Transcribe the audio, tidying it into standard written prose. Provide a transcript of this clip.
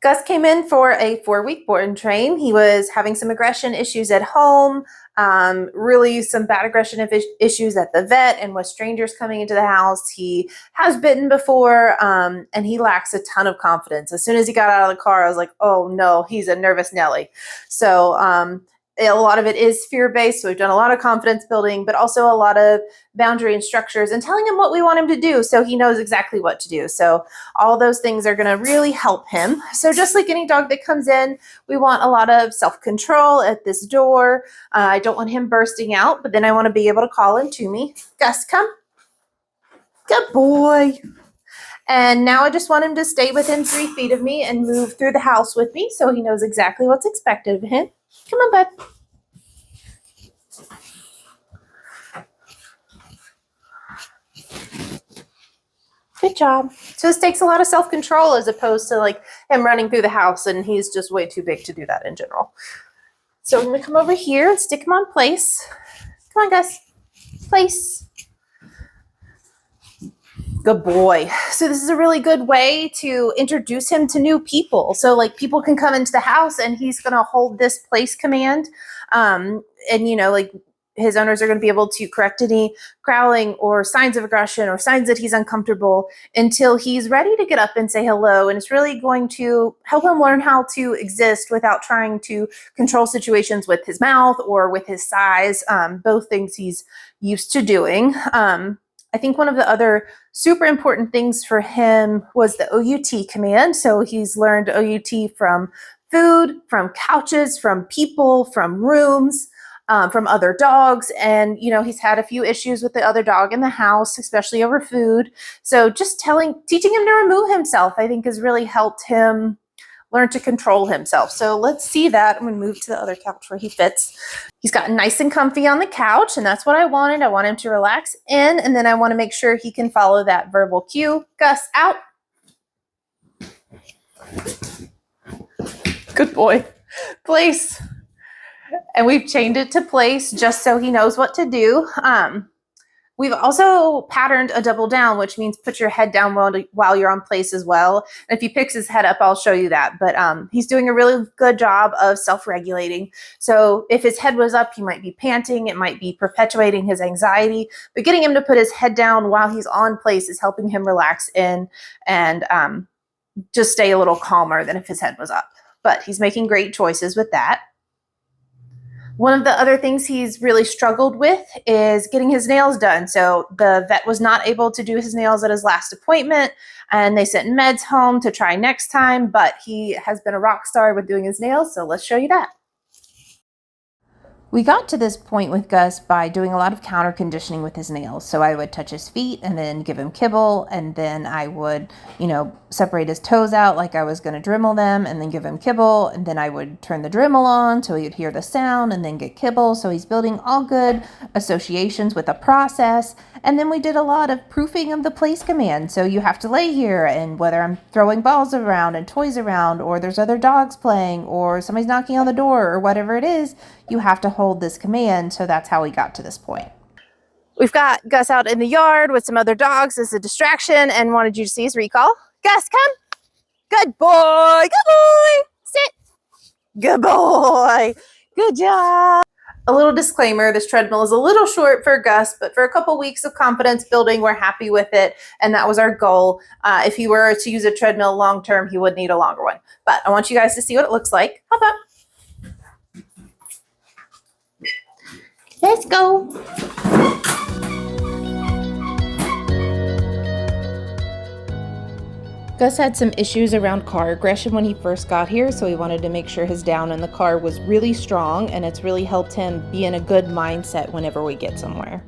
Gus came in for a 4-week board and train. He was having some aggression issues at home, really some bad aggression issues at the vet and with strangers coming into the house. He has bitten before, and he lacks a ton of confidence. As soon as he got out of the car, I was like, oh no, he's a nervous Nelly. So a lot of it is fear-based. So we've done a lot of confidence building, but also a lot of boundary and structures and telling him what we want him to do so he knows exactly what to do. So all those things are going to really help him. So just like any dog that comes in, we want a lot of self-control at this door. I don't want him bursting out, but then I want to be able to call him to me. Gus, come. Good boy. And now I just want him to stay within 3 feet of me and move through the house with me so he knows exactly what's expected of him. Come on, bud. Good job. So this takes a lot of self-control as opposed to like him running through the house, and he's just way too big to do that in general. So I'm going to come over here and stick him on place. Come on, Gus. Place. Good boy. So this is a really good way to introduce him to new people. So like people can come into the house and he's going to hold this place command. And you know, like his owners are going to be able to correct any growling or signs of aggression or signs that he's uncomfortable until he's ready to get up and say hello. And it's really going to help him learn how to exist without trying to control situations with his mouth or with his size, both things he's used to doing. I think one of the other super important things for him was the OUT command. So he's learned OUT from food, from couches, from people, from rooms, from other dogs. And, you know, he's had a few issues with the other dog in the house, especially over food. So just teaching him to remove himself, I think has really helped him learn to control himself. So let's see that. I'm going to move to the other couch where he fits. He's gotten nice and comfy on the couch, and that's what I wanted. I want him to relax in, and then I want to make sure he can follow that verbal cue. Gus, out. Good boy. Place. And we've chained it to place just so he knows what to do. We've also patterned a double down, which means put your head down while you're on place as well. And if he picks his head up, I'll show you that. But he's doing a really good job of self-regulating. So if his head was up, he might be panting. It might be perpetuating his anxiety. But getting him to put his head down while he's on place is helping him relax in and just stay a little calmer than if his head was up. But he's making great choices with that. One of the other things he's really struggled with is getting his nails done. So the vet was not able to do his nails at his last appointment, and they sent meds home to try next time, but he has been a rock star with doing his nails, so let's show you that. We got to this point with Gus by doing a lot of counter conditioning with his nails. So I would touch his feet and then give him kibble, and then I would, you know, separate his toes out like I was going to Dremel them and then give him kibble, and then I would turn the Dremel on so he would hear the sound and then get kibble. So he's building all good associations with a process. And then we did a lot of proofing of the place command. So you have to lay here, and whether I'm throwing balls around and toys around, or there's other dogs playing, or somebody's knocking on the door, or whatever it is, you have to hold this command. So that's how we got to this point. We've got Gus out in the yard with some other dogs as a distraction and wanted you to see his recall. Gus, come. Good boy. Good boy. Sit. Good boy. Good job. A little disclaimer, this treadmill is a little short for Gus, but for a couple weeks of confidence building, we're happy with it, and that was our goal. If he were to use a treadmill long term, he would need a longer one. But I want you guys to see what it looks like. Hop up. Let's go. Gus had some issues around car aggression when he first got here, so he wanted to make sure his down in the car was really strong, and it's really helped him be in a good mindset whenever we get somewhere.